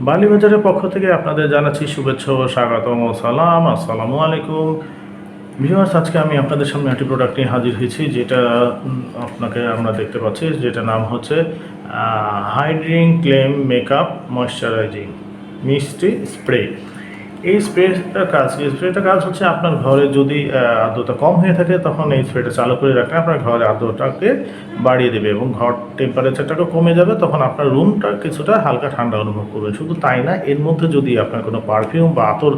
বালি বাজারের পক্ষ থেকে আপনাদের জানাচ্ছি শুভেচ্ছা ও স্বাগতম ও সালাম। আসসালামু আলাইকুম ভিউয়ার্স। আজকে আমি আপনাদের সামনে একটি প্রোডাক্ট নিয়ে হাজির হয়েছি, যেটা আপনাকে আমরা দেখতে পাচ্ছি, যেটা নাম হচ্ছে হাইড্রিং ক্লেম মেকআপ ময়শ্চারাইজিং মিস্টি স্প্রে। এই স্প্রেটার কাজ হচ্ছে, আপনার ঘরে যদি আর্দ্রতা কম হয়ে থাকে তখন এই স্প্রেটা চালু করে রাখলে আপনার ঘরে আর্দ্রতাকে বাড়িয়ে দেবে এবং ঘর টেম্পারেচারটাকে কমে যাবে। তখন আপনার রুমটা কিছুটা হালকা ঠান্ডা অনুভব করবেন। শুধু তাই না, এর মধ্যে যদি আপনার কোনো পারফিউম বা আতর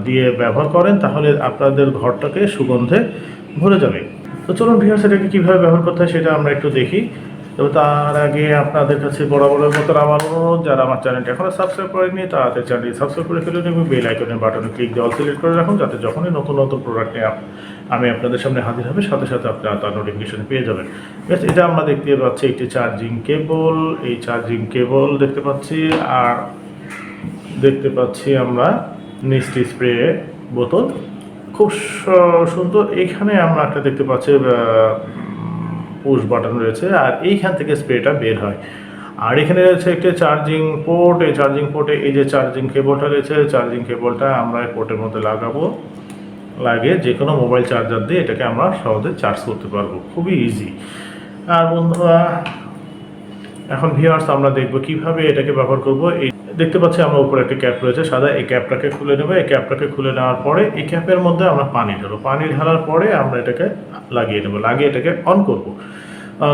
দিয়ে ব্যবহার করেন তাহলে আপনাদের ঘরটাকে সুগন্ধে ভরে যাবে। তো চলুন ভিউয়ার্স, এটাকে কীভাবে ব্যবহার করতে হয় সেটা আমরা একটু দেখি। তবে তার আগে আপনাদের কাছে বরাবরের মতো আমার অনুরোধ, যারা আমার চ্যানেলটি এখনও সাবস্ক্রাইব করেননি তাদের চ্যানেলটি সাবস্ক্রাইব করে ফেলুন এবং বেল আইকনের বাটনে ক্লিক দিয়ে অল সিলেক্ট করে রাখুন, যাতে যখনই নতুন নতুন প্রোডাক্ট নিয়ে আমি আপনাদের সামনে হাজির হবে সাথে সাথে আপনারা তার নোটিফিকেশন পেয়ে যাবেন। বেশ, এটা আমরা দেখতে পাচ্ছি একটি চার্জিং কেবল। এই চার্জিং কেবল দেখতে পাচ্ছি, আর দেখতে পাচ্ছি আমরা মিস্টি স্প্রে বোতল, খুব সুন্দর। এখানে আমরা একটা দেখতে পাচ্ছি পুশ বাটন রয়েছে, আর এইখান থেকে স্প্রেটা বের হয়। আর এখানে রয়েছে একটি চার্জিং পোর্ট। এই চার্জিং পোর্টে এই যে চার্জিং কেবলটা রয়েছে, চার্জিং কেবলটা আমরা এই পোর্টের মধ্যে লাগাবো। লাগিয়ে যে কোনো মোবাইল চার্জার দিয়ে এটাকে আমরা সহজে চার্জ করতে পারবো, খুবই ইজি। আর বন্ধুরা, এখন ভিউয়ার্স আমরা দেখবো কিভাবে এটাকে ব্যবহার করব। এই দেখতে পাচ্ছি আমরা উপরে একটা ক্যাপ রয়েছে সাদা, এই ক্যাপটাকে খুলে নেবো। এই ক্যাপটাকে খুলে নেওয়ার পরে এই ক্যাপের মধ্যে আমরা পানি ঢালবো। পানি ঢালার পরে আমরা এটাকে লাগিয়ে নেবো, লাগিয়ে এটাকে অন করব।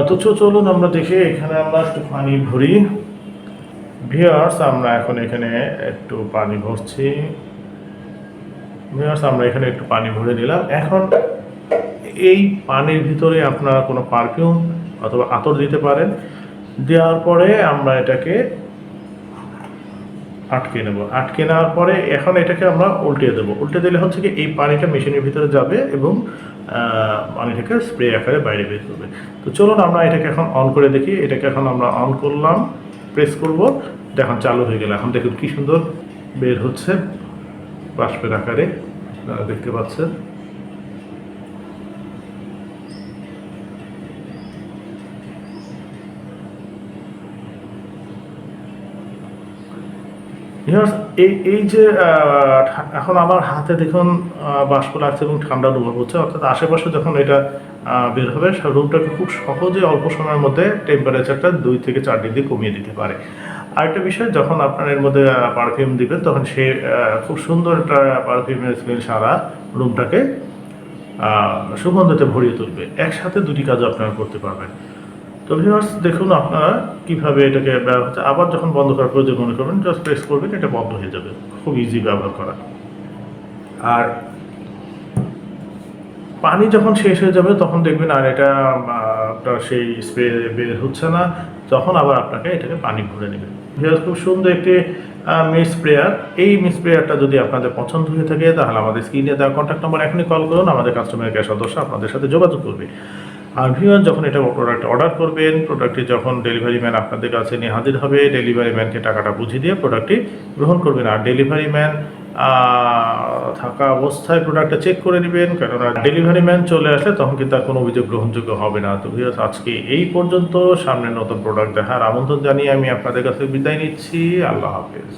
তো চলুন আমরা দেখি। এখানে আমরা একটু পানি ভরি। ভিউয়ার্স, আমরা এখন এখানে একটু পানি ভরছি। ভিউয়ার্স, আমরা এখানে একটু পানি ভরে দিলাম। এখন এই পানির ভিতরে আপনারা কোনো পারফিউম অথবা আতর দিতে পারেন। দেওয়ার পরে আমরা এটাকে আটকে নেব। আটকে নেওয়ার পরে এখন এটাকে আমরা উল্টে দেবো। উল্টে দিলে হচ্ছে কি, এই পানিটা মেশিনের ভিতরে যাবে এবং পানিটাকে স্প্রে আকারে বাইরে বের করবে। তো চলুন আমরা এটাকে এখন অন করে দেখি। এটাকে এখন আমরা অন করলাম, প্রেস করব, এখন চালু হয়ে গেল। এখন দেখুন কি সুন্দর বের হচ্ছে বাষ্পের আকারে, আপনারা দেখতে পাচ্ছেন। এই যে এখন আমার হাতে দেখুন বাষ্প লাগছে এবং ঠান্ডা অনুভব হচ্ছে, অর্থাৎ আশেপাশে যখন এটা বের হবে রুমটাকে খুব সহজে অল্প সময়ের মধ্যে টেম্পারেচারটা 2 থেকে 4 ডিগ্রি কমিয়ে দিতে পারে। আরেকটা বিষয়, যখন আপনার এর মধ্যে পারফিউম দিবেন তখন সে খুব সুন্দর একটা পারফিউমের স্মেল সারা রুমটাকে সুগন্ধতে ভরিয়ে তুলবে। একসাথে দুটি কাজ আপনারা করতে পারবেন। তো ভিউয়ার্স, দেখুন আপনারা কীভাবে এটাকে ব্যবহার হচ্ছে। আবার যখন বন্ধ করার প্রয়োজন মনে করবেন, জাস্ট প্রেস করবেন, এটা বন্ধ হয়ে যাবে। খুব ইজি ব্যবহার করা। আর পানি যখন শেষ হয়ে যাবে তখন দেখবেন আর এটা আপনার সেই স্প্রে বের হচ্ছে না, তখন আবার আপনাকে এটাকে পানি ভরে নেবেন। ভিউয়ার্স, খুব সুন্দর একটি মিস্ট স্প্রেয়ার। এই মিস্ট স্প্রেয়ারটা যদি আপনাদের পছন্দ হয়ে থাকে তাহলে আমাদের স্ক্রিনে দেওয়া কন্ট্যাক্ট নম্বর এখনই কল করুন, আমাদের কাস্টমার কেয়ার সদস্য আপনাদের সাথে যোগাযোগ করবে। আর ভিউয়ার, যখন এটা প্রোডাক্ট অর্ডার করবেন, প্রোডাক্টটি যখন ডেলিভারি ম্যান আপনাদের কাছে নিয়ে হাজির হবে, ডেলিভারি ম্যানকে টাকাটা বুঝিয়ে দিয়ে প্রোডাক্টটি গ্রহণ করবেন। আর ডেলিভারি ম্যান থাকা অবস্থায় প্রোডাক্টটা চেক করে নেবেন, কেননা ডেলিভারি ম্যান চলে আসলে তখন কিন্তু আর কোনো অভিযোগ গ্রহণযোগ্য হবে না। তো ভিউয়ার্স, আজকে এই পর্যন্ত। সামনে নতুন প্রোডাক্ট দেখার আমন্ত্রণ জানিয়ে আমি আপনাদের কাছে বিদায় নিচ্ছি। আল্লাহ হাফেজ।